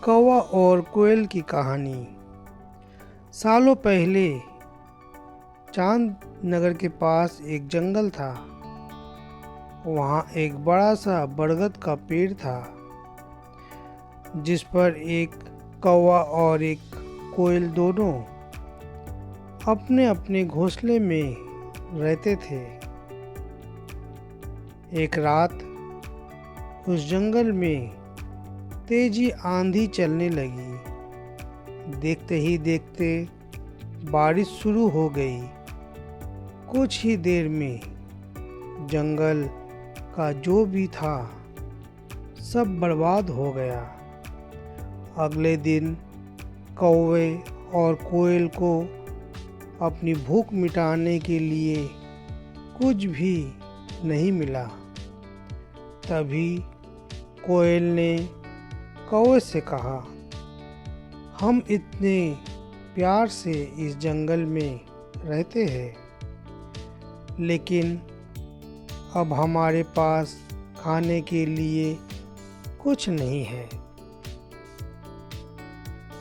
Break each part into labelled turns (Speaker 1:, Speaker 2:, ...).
Speaker 1: कौवा और कोयल की कहानी। सालों पहले चांद नगर के पास एक जंगल था। वहाँ एक बड़ा सा बरगद का पेड़ था जिस पर एक कौवा और एक कोयल दोनों अपने अपने घोंसले में रहते थे। एक रात उस जंगल में तेजी आंधी चलने लगी। देखते ही देखते बारिश शुरू हो गई। कुछ ही देर में जंगल का जो भी था सब बर्बाद हो गया। अगले दिन कौवे और कोयल को अपनी भूख मिटाने के लिए कुछ भी नहीं मिला। तभी कोयल ने कौवे से कहा, हम इतने प्यार से इस जंगल में रहते हैं, लेकिन अब हमारे पास खाने के लिए कुछ नहीं है।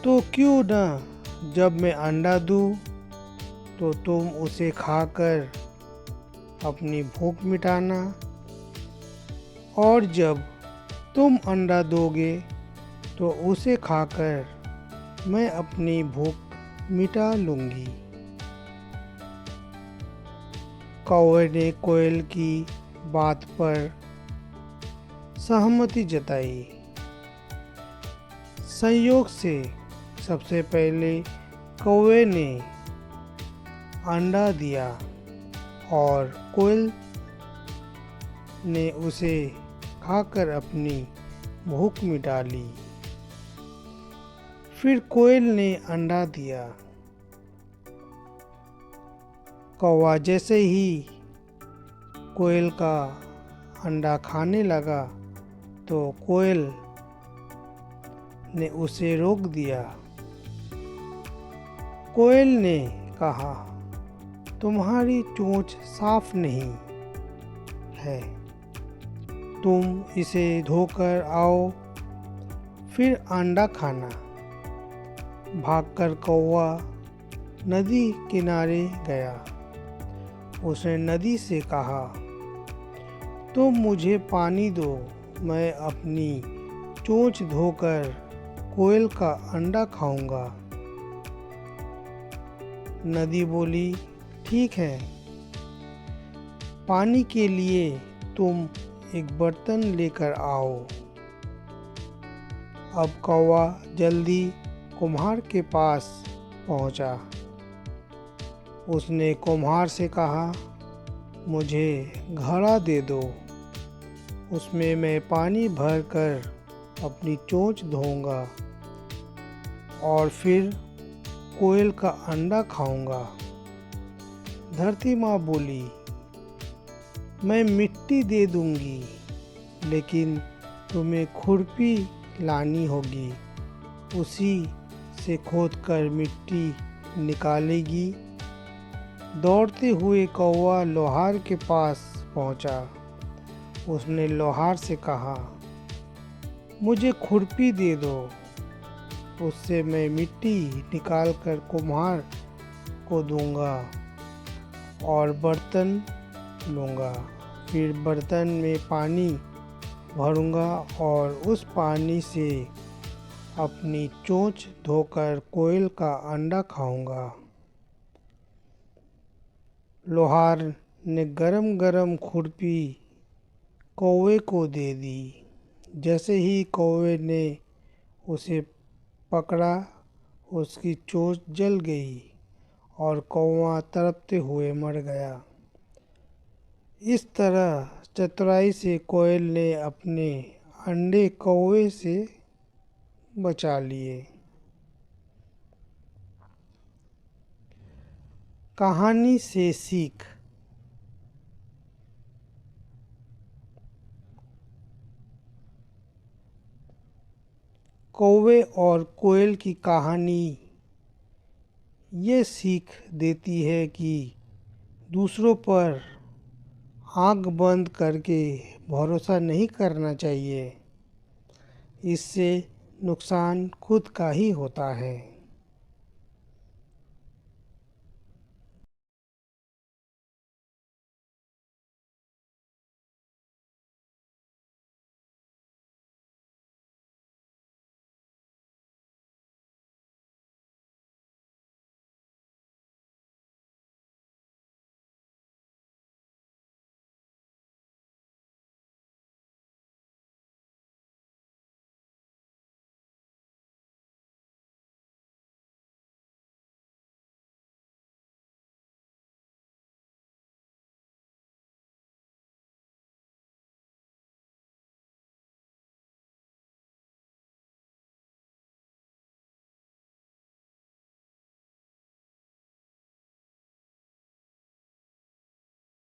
Speaker 1: तो क्यों न जब मैं अंडा दूं तो तुम उसे खाकर अपनी भूख मिटाना, और जब तुम अंडा दोगे तो उसे खाकर मैं अपनी भूख मिटा लूँगी। कौवे ने कोयल की बात पर सहमति जताई। संयोग से सबसे पहले कौवे ने अंडा दिया और कोयल ने उसे खाकर अपनी भूख मिटा ली। फिर कोयल ने अंडा दिया। कौवा जैसे ही कोयल का अंडा खाने लगा तो कोयल ने उसे रोक दिया। कोयल ने कहा, तुम्हारी चोंच साफ नहीं है, तुम इसे धोकर आओ फिर अंडा खाना। भागकर कौवा नदी किनारे गया। उसने नदी से कहा, तुम मुझे पानी दो, मैं अपनी चोंच धोकर कोयल का अंडा खाऊंगा। नदी बोली, ठीक है, पानी के लिए तुम एक बर्तन लेकर आओ। अब कौवा जल्दी कुम्हार के पास पहुंचा। उसने कुम्हार से कहा, मुझे घड़ा दे दो, उसमें मैं पानी भरकर अपनी चोंच धोऊंगा और फिर कोयल का अंडा खाऊंगा। धरती माँ बोली, मैं मिट्टी दे दूंगी, लेकिन तुम्हें खुरपी लानी होगी, उसी से खोदकर मिट्टी निकालेगी। दौड़ते हुए कौवा लोहार के पास पहुंचा। उसने लोहार से कहा, मुझे खुरपी दे दो, उससे मैं मिट्टी निकालकर कुम्हार को दूंगा और बर्तन लूँगा। फिर बर्तन में पानी भरूँगा और उस पानी से अपनी चोंच धोकर कोयल का अंडा खाऊंगा। लोहार ने गरम गरम खुरपी कौवे को दे दी। जैसे ही कौवे ने उसे पकड़ा, उसकी चोंच जल गई और कौवा तड़पते हुए मर गया। इस तरह चतुराई से कोयल ने अपने अंडे कौवे से बचा लिए। कहानी से सीख। कौवे और कोयल की कहानी ये सीख देती है कि दूसरों पर आँख बंद करके भरोसा नहीं करना चाहिए। इससे नुकसान खुद का ही होता है।